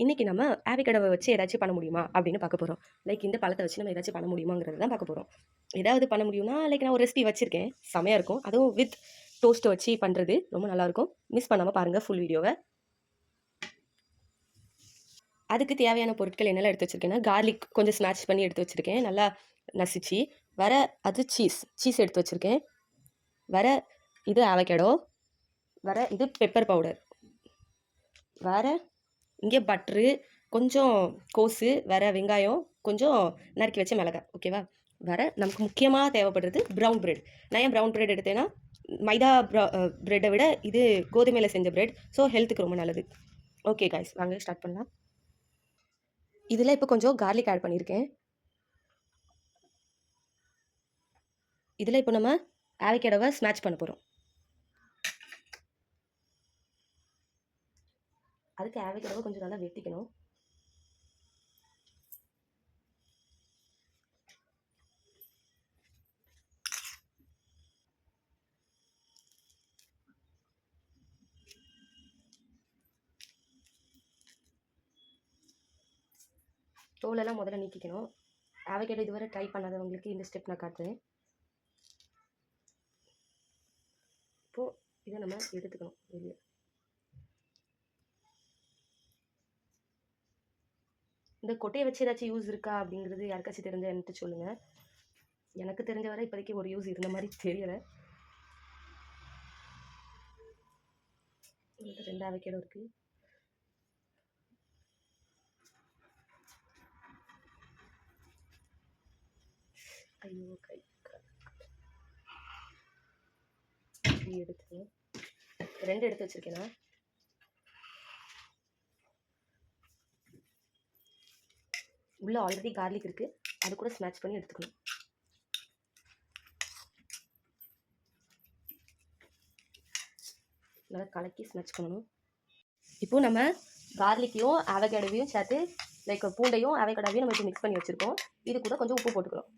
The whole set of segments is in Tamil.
இன்றைக்கி நம்ம ஆவிகடாவை வச்சு ஏதாச்சும் பண்ண முடியுமா அப்படின்னு பார்க்க போகிறோம். லைக் இந்த பழத்தை வச்சு நம்ம ஏதாச்சும் பண்ண முடியுமாங்கிறது தான் பார்க்க போகிறோம். ஏதாவது பண்ண முடியும்னா லைக் நான் ஒரு ரெசிபி வச்சுருக்கேன், செமையாக இருக்கும். அதுவும் வித் டோஸ்ட்டை வச்சு பண்ணுறது ரொம்ப நல்லாயிருக்கும். மிஸ் பண்ணாமல் பாருங்கள் ஃபுல் வீடியோவை. அதுக்கு தேவையான பொருட்கள் என்னெல்லாம் எடுத்து வச்சுருக்கேன்னா, கார்லிக் கொஞ்சம் ஸ்மாஷ் பண்ணி எடுத்து வச்சுருக்கேன், நல்லா நசிச்சு. வர அது சீஸ் எடுத்து வச்சுருக்கேன். வர இது ஆவகேடோ. வர இது பெப்பர் பவுடர். வேறு இங்கே பட்ரு, கொஞ்சம் கோஸு, வேறு வெங்காயம், கொஞ்சம் நறுக்கி வச்ச மிளகாய். ஓகேவா? வேறு நமக்கு முக்கியமாக தேவைப்படுறது ப்ரௌன் பிரெட். நான் ஏன் ப்ரௌன் பிரெட் எடுத்தேன்னா, மைதா பிரெட்டை விட இது கோதுமையில் செஞ்ச பிரெட். ஸோ ஹெல்த்துக்கு ரொம்ப நல்லது. ஓகே காய்ஸ், வாங்க ஸ்டார்ட் பண்ணலாம். இதில் இப்போ கொஞ்சம் கார்லிக் ஆட் பண்ணியிருக்கேன். இதில் இப்போ நம்ம ஆவகேடோவை ஸ்மாஷ் பண்ண போகிறோம். அதுக்கு ஆவகேடோவை கொஞ்சம் நல்லா வெட்டிக்கணும். தோலெல்லாம் முதல்ல நீக்கிக்கணும். ஆவகேடோ இதுவரை ட்ரை பண்ணாதவங்களுக்கு இந்த ஸ்டெப் நான் காட்டுறேன். இப்போது இதை நம்ம எடுத்துக்கணும் வெளியே. இந்த கொட்டையை வச்சு ஏதாச்சும் யூஸ் இருக்கா அப்படிங்கிறது யாருக்காச்சும் தெரிஞ்ச என்கிட்ட சொல்லுங்கள். எனக்கு தெரிஞ்ச வரை இப்போதைக்கு ஒரு யூஸ் இருந்த மாதிரி தெரியலை. 2 ஆவகேடோ இருக்குது. ஐயோ கை எடுத்து 2 எடுத்து வச்சுருக்கேன்னா, உள்ளே ஆல்ரெடி கார்லிக் இருக்குது, அது கூட ஸ்மாஷ் பண்ணி எடுத்துக்கணும். நல்லா கலக்கி ஸ்மாஷ் பண்ணணும். இப்போது நம்ம கார்லிக்கையும் ஆவகேடோவையும் சேர்த்து லைக் பூண்டையும் ஆவகேடோவையும் நம்ம இப்போ மிக்ஸ் பண்ணி வச்சுருக்கோம். இது கூட கொஞ்சம் உப்பு போட்டுக்கிறோம்.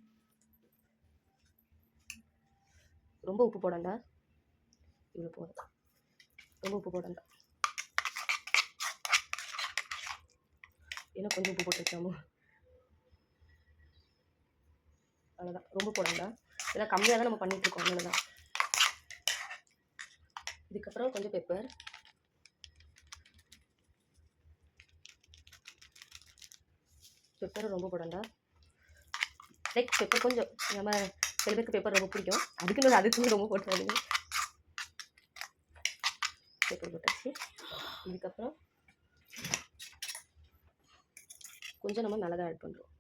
ரொம்ப உப்பு போடண்டா, இவ்வளோ போதும். ரொம்ப உப்பு போடண்டா, ஏன்னா கொஞ்சம் உப்பு போட்டுருக்காமோ, அவ்வளோதான். ரொம்ப போடண்டா, ஏன்னா கம்மியாக தான் நம்ம பண்ணிகிட்ருக்கோம், அவ்வளோதான். இதுக்கப்புறம் கொஞ்சம் பெப்பர். பெப்பரும் ரொம்ப போடண்டா. லைக் பெப்பர் கொஞ்சம், நம்ம சில பேருக்கு பெப்பர் ரொம்ப பிடிக்கும், அதுக்குன்னு ரொம்ப போட்டுறாதீங்க. பெப்பர் போட்டாச்சு. இதுக்கப்புறம் கொஞ்சம் நம்ம மிளகாய் ஆட் பண்ணுறோம்.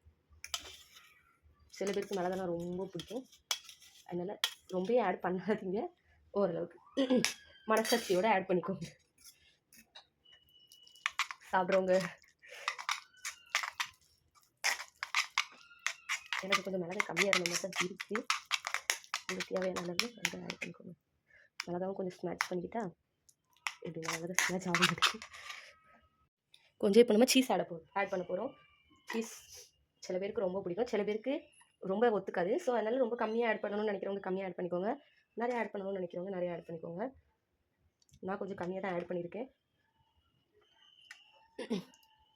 சில பேருக்கு மிளகாய் ரொம்ப பிடிக்கும், அதனால் ரொம்பவே ஆட் பண்ணாதீங்க, ஓரளவுக்கு மனசாட்சியோடு ஆட் பண்ணிக்கோங்க. சாப்பிட்றவங்க. எனக்கு கொஞ்சம் மிளகாய் கம்மியாக இருந்த மாதிரி தான் இருக்குது. உங்களுக்கு தேவையான அளவு மிளகாய் ஆட் பண்ணிக்கோங்க. மிளகாவும் கொஞ்சம் ஸ்மாஷ் பண்ணிக்கிட்டா எப்படி மிளகாய் ஸ்மாஷ் ஆக மாட்டேங்குது. கொஞ்சம் இப்போ நம்ம சீஸ் ஆட் பண்ண போகிறோம். சீஸ் சில பேருக்கு ரொம்ப பிடிக்கும், சில பேருக்கு ரொம்ப ஒத்துக்காது. ஸோ அதனால் ரொம்ப கம்மியாக ஆட் பண்ணணும்னு நினைக்கிறவங்க கம்மியாக ஆட் பண்ணிக்கோங்க, நிறைய ஆட் பண்ணணும்னு நினைக்கிறவங்க நிறைய ஆட் பண்ணிக்கோங்க. நான் கொஞ்சம் கம்மியாக தான் ஆட் பண்ணியிருக்கேன்.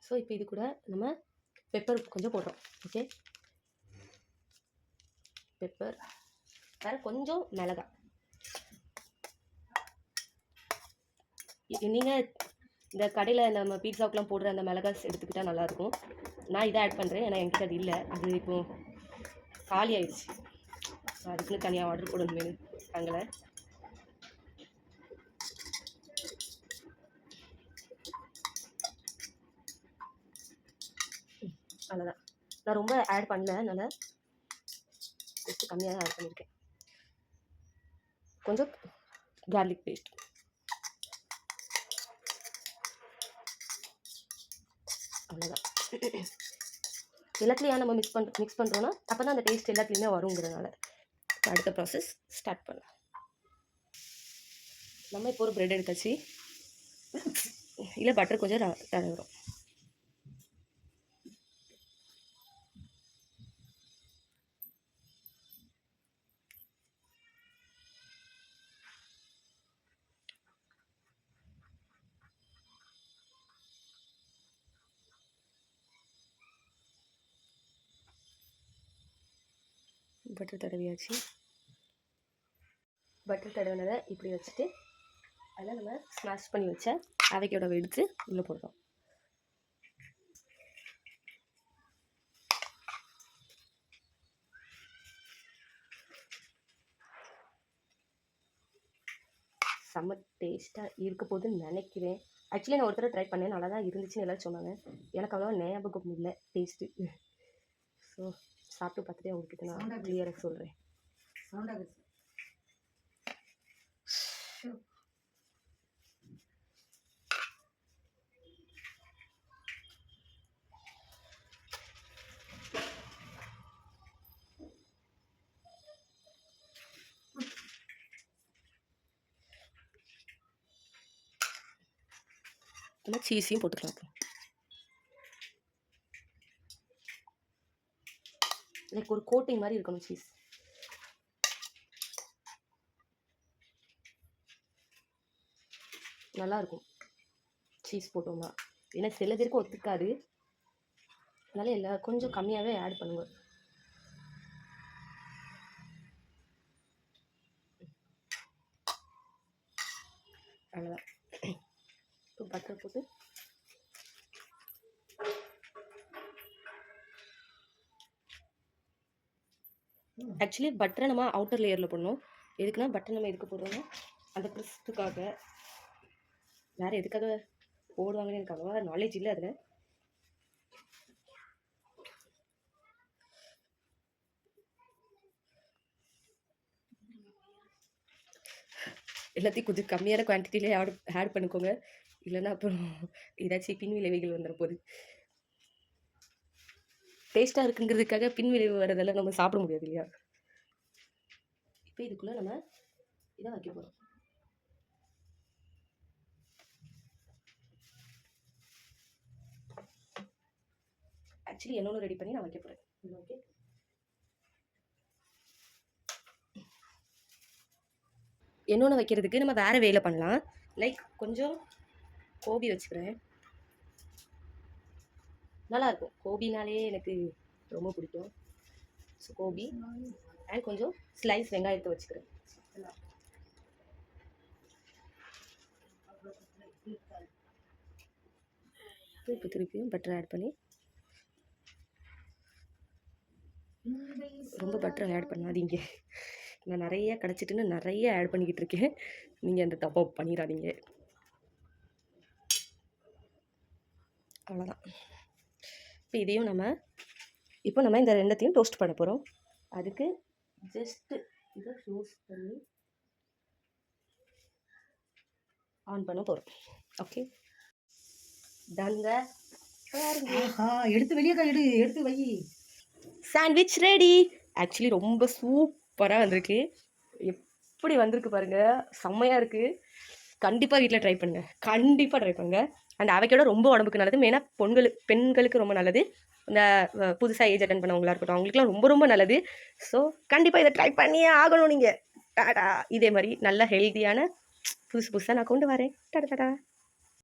ஸோ இப்போ இது கூட நம்ம பெப்பர் கொஞ்சம் போடுறோம். ஓகே, பெப்பர், வேறு கொஞ்சம் மிளகாய். நீங்கள் இந்த கடையில் நம்ம பீட்சாவுக்குலாம் போடுற அந்த மிளகாய் எடுத்துக்கிட்டால் நல்லாயிருக்கும். நான் இதை ஆட் பண்ணுறேன், ஏன்னா என்கிட்ட அது இல்லை, அது இப்போது காலி ஆயிடுச்சு. அதுக்குன்னு தனியாக ஆர்டர் போடணுமே அங்கே. அவ்வளோதான். நான் ரொம்ப ஆட் பண்ணல, அதனால் ஜஸ்ட்டு கம்மியாக தான் ஆட் பண்ணியிருக்கேன். கொஞ்சம் கார்லிக் பேஸ்ட். அவ்வளோதான். எல்லாத்துலேயும் நம்ம மிக்ஸ் பண்ணுறோன்னா அப்போ தான் அந்த டேஸ்ட் எல்லாத்துலேயுமே வருங்கிறதுனால. அடுத்த ப்ராசஸ் ஸ்டார்ட் பண்ணலாம். நம்ம இப்போ ஒரு ப்ரெட் எடுத்தாச்சு, இல்லை பட்டர் கொஞ்சம் தடவுறோம். பட்டர் தடவியாச்சு. பட்டர் தடவினதை இப்படி வச்சுட்டு அதில் நம்ம ஸ்மாஷ் பண்ணி வச்ச அவகேடோவை எடுத்து உள்ளே போடுறோம். செம்ம டேஸ்ட்டாக இருக்க போதுன்னு நினைக்கிறேன். ஆக்சுவலி நான் ஒருத்தர் ட்ரை பண்ணேன், நல்லா தான் இருந்துச்சுன்னு எல்லோரும் சொன்னாங்க. எனக்கு அவ்வளோவா ஞாபகம் இல்லை டேஸ்ட்டு. ஸோ சாப்பிட்டு பார்த்துட்டு உங்ககிட்ட நான் கிளியராக சொல்கிறேன். நம்ம சீஸையும் போட்டுக்கலாம். லைக் ஒரு கோட்டிங் மாதிரி இருக்கணும் சீஸ். நல்லாயிருக்கும் சீஸ் போட்டோம்னா. ஏன்னா சில பேருக்கு ஒத்துக்காது, அதனால எல்லாம் கொஞ்சம் கம்மியாகவே ஆட் பண்ணுங்க. அவ்வளோதான். இப்போ பட்டர் போட்டு ஆக்சுவலி பட்டரை நம்ம அவுட்டர் லேயரில் போடணும். எதுக்குன்னா பட்டர் நம்ம எதுக்கு போடுறோம்னா அந்த கிறிஸ்புக்காக. வேறு எதுக்காக போடுவாங்கன்னு எனக்கு அவ்வளோவா நாலேஜ் இல்லை அதில். எல்லாத்தையும் கொஞ்சம் கம்மியான குவான்டிட்டியிலே ஆட் பண்ணிக்கோங்க, இல்லைன்னா அப்புறம் ஏதாச்சும் பின் விளைவுகள் வந்துட போகுது. டேஸ்ட்டாக இருக்குங்கிறதுக்காக பின் விளைவு வரதெல்லாம் நம்ம சாப்பிட முடியாது இல்லையா. இப்போ இதுக்குள்ளே நம்ம இதை வைக்க போகிறோம். ஆக்சுவலி என்னொன்று ரெடி பண்ணி நான் வைக்க போகிறேன். ஓகே, என்னொன்று வைக்கிறதுக்கு நம்ம வேறு வேலை பண்ணலாம். லைக் கொஞ்சம் கோபி வச்சுக்கிறேன். நல்லாயிருக்கும், கோபினாலே எனக்கு ரொம்ப பிடிக்கும். ஸோ கோபி அண்ட் கொஞ்சம் ஸ்லைஸ் வெங்காயத்தை வச்சுக்கிறேன். இப்போ திருப்பியும் பட்டர் ஆட் பண்ணி, ரொம்ப பட்டர் ஆட் பண்ணாதீங்க. நான் நிறைய கிடச்சிட்டுன்னு நிறைய ஆட் பண்ணிக்கிட்டு இருக்கேன். நீங்கள் அந்த தப்பை பண்ணிடாதீங்க. அவ்வளோதான். இப்போ இதையும் இப்போ நம்ம இந்த ரெண்டத்தையும் டோஸ்ட் பண்ண போகிறோம். அதுக்கு ஜஸ்ட்டு இதை க்ளோஸ் பண்ணி ஆன் பண்ண போகிறோம். ஓகே, டங்க. எடுத்து வெளியே எடுத்து வை. Sandwich ready. ஆக்சுவலி ரொம்ப சூப்பராக வந்திருக்கு. எப்படி வந்திருக்கு பாருங்கள், செம்மையாக இருக்குது. கண்டிப்பாக வீட்டில் ட்ரை பண்ணுங்கள், கண்டிப்பாக ட்ரை பண்ணுங்கள். அண்ட் அவகேடோ ரொம்ப உடம்புக்கு நல்லது. மெயினாக பெண்களுக்கு ரொம்ப நல்லது. இந்த புதுசாக ஏஜ் அட்டன் பண்ணவங்களா இருக்கட்டும், அவங்களுக்குலாம் ரொம்ப ரொம்ப நல்லது. ஸோ கண்டிப்பாக இதை ட்ரை பண்ணியே ஆகணும் நீங்கள். டாடா. இதே மாதிரி நல்ல ஹெல்த்தியான புதுசாக நான் கொண்டு வரேன். டாடா டாடா.